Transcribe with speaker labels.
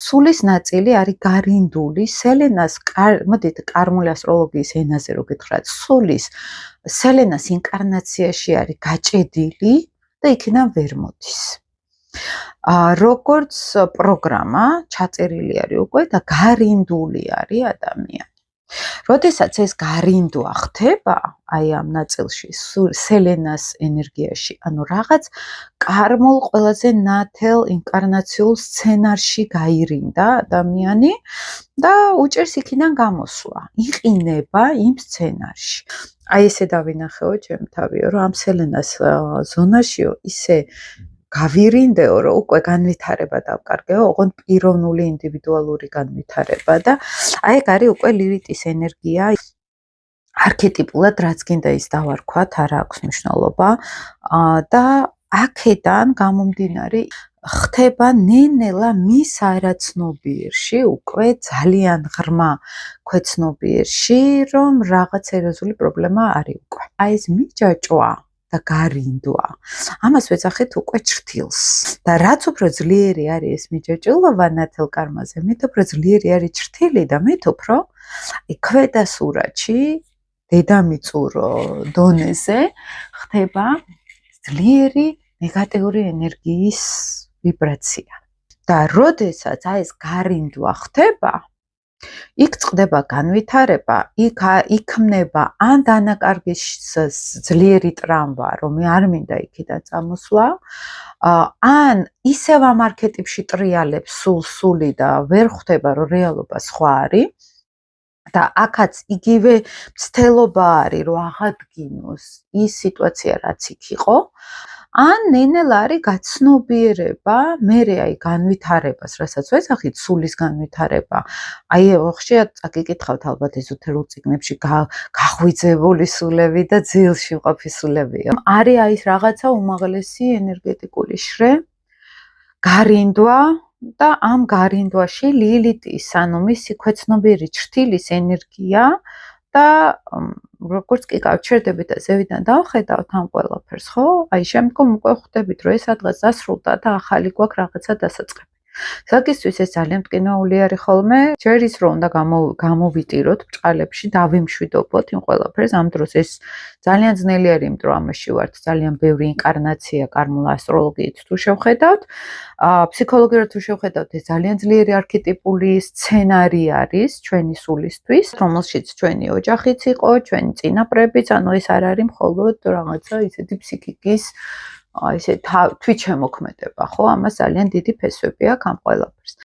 Speaker 1: სულის ნაწილი არის გარინდული, სელენას მოდით კარმული ასტროლოგიის ენაზე რო გითხრათ, სულის სელენას ინკარნაციაში არის გაჭედილი და იქიდან ვერ მოდის. როგორც პროგრამა ჩაწერილი არის უკვე და გარინდული არის ადამიანი. როდესაც ეს გარინდვა ხდება, აი ამ ნაწილში, სელენას ენერგიაში, ანუ რაღაც კარმულ ყველაზე ნათელ ინკარნაციულ სცენარში გაირინდა ადამიანი და უჭერს იქიდან გამოსვლა, იყინება იმ სცენარში. აი ესე დავინახეო ჩემ თავიო, რომ ამ სელენას ზონაშიო ისე გავირინდეო, რომ უკვე განვითარება დავკარგეო, ოღონდ პიროვნული ინდივიდუალური განვითარება და აი ეგ არის უკვე ლილიტის ენერგია. არქეტიპულად რაც გინდა ის დავარქვათ, არა აქვს მნიშვნელობა და აქედან გამომდინარე ხდება ნენელა მის არაცნობიერში, უკვე ძალიან ღრმა ქვეცნობიერში, რომ რაღაც სერიოზული პრობლემა არის უკვე. აი ეს მიჯაჭვა და გარინდვა. ამას ვეძახით უკვე ჭრთილს. და რაც უფრო ძლიერი არის ეს მიჯაჭვილობა ნათელ კარმაზე, მით უფრო ძლიერი არის ჭრთილი და მით უფრო ქვედა სურათში დედამიწურო დონეზე ხდება ძლიერი ნეგატიური ენერგიის ვიბრაცია. და როდესაც აი ეს გარინდვა ხდება, იქ წყდება განვითარება, იქ იქმნება ან დანაკარგის ძლიერი ტრამვა, რომ არ მინდა იქიდან წამოსვლა, ან ისევ ამ არქეტიპში ტრიალებს სული და ვერ ხვდება, რომ რეალობა სხვა არის. და აქაც იგივე მცდელობა არის, რომ აღადგინოს ის სიტუაცია, რაც იქ იყო. ან ნენელა არის გაცნობიერება, მერე აი განვითარებას, რასაც ვეძახით, სულის განვითარება. აი ხშირად წაგიკითხავთ ალბათ ეზოთერულ წიგნებში გაღვიძებული სულები და ძილში მყოფი სულებია. არის აი რაღაცა უმაღლესი ენერგეტიკული შრე, გარინდვა და ამ გარინდვაში ლილიტის, ანუ მისი ქვეცნობიერი ჭრთილის ენერგია და როგორც კი გავჩერდებით და ზევიდან დავხედავთ ამ ყველაფერს, ხო? აი შემდგომ უკვე ხვდებით, რომ ეს რაღაც დასრულდა და ახალი გვაქვს რაღაცა დასაწყები. საკისთვის ეს ძალიან მტკივნეული არის ხოლმე. ჯერ ის რომ უნდა გამოვიტიროთ ბრჭყალებში, დავიმშვიდობოთ იმ ყველაფერს. ამ დროს ეს ძალიან ძნელი არის, იმიტომ რომ ამაში ვართ ძალიან ბევრი ინკარნაცია კარმულ ასტროლოგიით თუ შევხედავთ. ფსიქოლოგიურად თუ შევხედავთ, ეს ძალიან ძლიერი არქეტიპული სცენარი არის ჩვენი სულისთვის, რომელშიც ჩვენი ოჯახიც იყო, ჩვენი წინაპრებიც, ანუ ეს არ არის მხოლოდ რაღაცა ისეთი ფსიქიკის ისე თვითშემოქმედება, ხო? ამას ძალიან დიდი ფესვები აქვს ამ ყველაფერს.